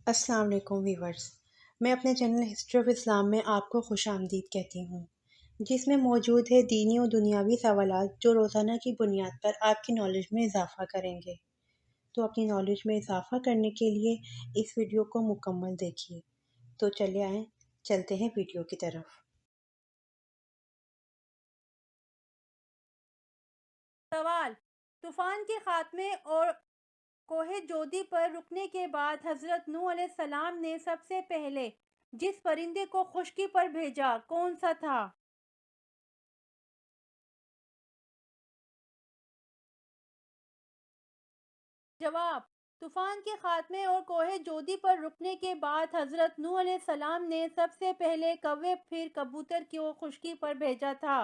السلام علیکم ویورز، میں اپنے چینل ہسٹری آف اسلام میں آپ کو خوش آمدید کہتی ہوں، جس میں موجود ہے دینی و دنیاوی سوالات جو روزانہ کی بنیاد پر آپ کی نالج میں اضافہ کریں گے۔ تو اپنی نالج میں اضافہ کرنے کے لیے اس ویڈیو کو مکمل دیکھیے۔ تو چلے آئیں، چلتے ہیں ویڈیو کی طرف۔ سوال: طوفان کے خاتمے اور کوہ جودی پر رکنے کے بعد حضرت نوح علیہ السلام نے سب سے پہلے جس پرندے کو خشکی پر بھیجا کون سا تھا؟ جواب: طوفان کے خاتمے اور کوہ جودی پر رکنے کے بعد حضرت نوح علیہ السلام نے سب سے پہلے کوے پھر کبوتر کو خشکی پر بھیجا تھا۔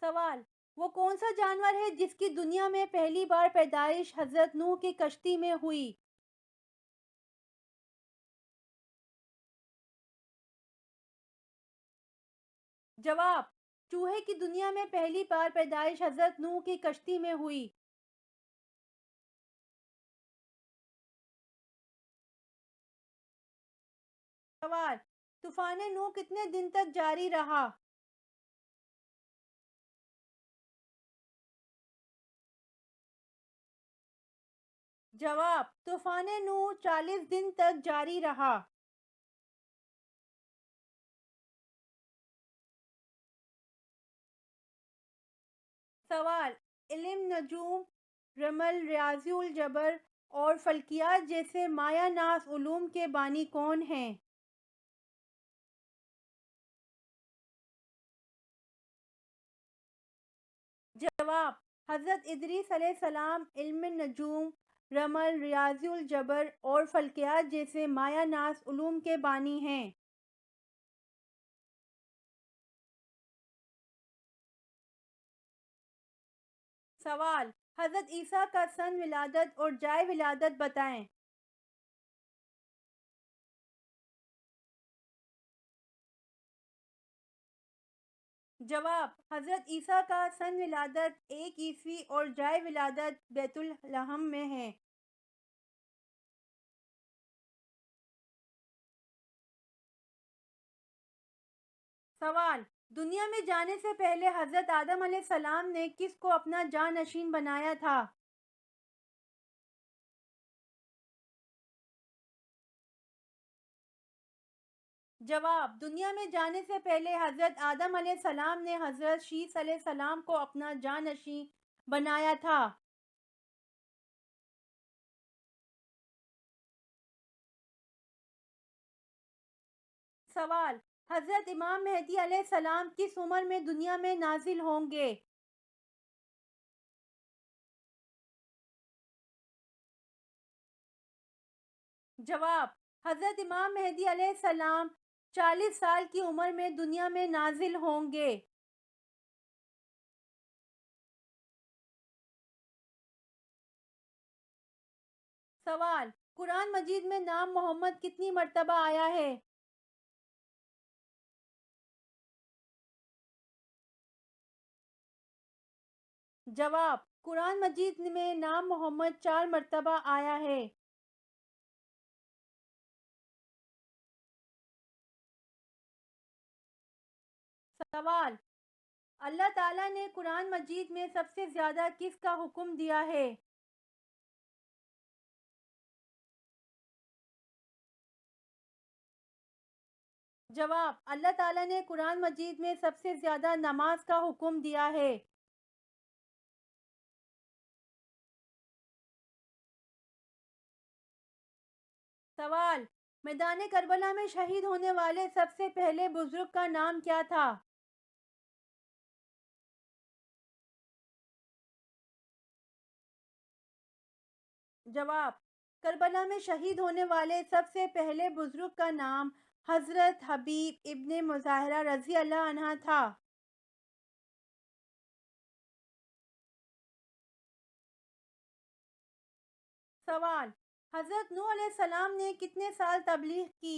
سوال: وہ کون سا جانور ہے جس کی دنیا میں پہلی بار پیدائش حضرت نوح کی کشتی میں ہوئی؟ جواب: چوہے کی دنیا میں پہلی بار پیدائش حضرت نوح کی کشتی میں ہوئی۔ سوال: طوفان نوح کتنے دن تک جاری رہا؟ جواب: طوفان نوح 40 دن تک جاری رہا۔ سوال: علم نجوم، رمل، ریاضی الجبر اور فلکیات جیسے مایہ ناز علوم کے بانی کون ہیں؟ جواب: حضرت ادریس علیہ السلام علم نجوم، رمل، ریاضی الجبر اور فلکیات جیسے مایہ ناز علوم کے بانی ہیں۔ سوال: حضرت عیسیٰ کا سن ولادت اور جائے ولادت بتائیں۔ جواب: حضرت عیسیٰ کا سن ولادت 1 عیسوی اور جائے ولادت بیت لحم میں ہے۔ سوال: دنیا میں جانے سے پہلے حضرت آدم علیہ السلام نے کس کو اپنا جانشین بنایا تھا؟ جواب: دنیا میں جانے سے پہلے حضرت آدم علیہ السلام نے حضرت شیس علیہ السلام کو اپنا جانشین بنایا تھا۔ سوال: حضرت امام مہدی علیہ السلام کس عمر میں دنیا میں نازل ہوں گے؟ جواب: حضرت امام مہدی علیہ السلام 40 سال کی عمر میں دنیا میں نازل ہوں گے۔ سوال: قرآن مجید میں نام محمد کتنی مرتبہ آیا ہے؟ جواب: قرآن مجید میں نام محمد 4 مرتبہ آیا ہے۔ سوال: اللہ تعالیٰ نے قرآن مجید میں سب سے زیادہ کس کا حکم دیا ہے؟ جواب: اللہ تعالیٰ نے قرآن مجید میں سب سے زیادہ نماز کا حکم دیا ہے۔ سوال: میدان کربلا میں شہید ہونے والے سب سے پہلے بزرگ کا نام کیا تھا؟ جواب: کربلا میں شہید ہونے والے سب سے پہلے بزرگ کا نام حضرت حبیب ابن مظاہرہ رضی اللہ عنہ تھا۔ سوال: حضرت نوح علیہ السلام نے کتنے سال تبلیغ کی؟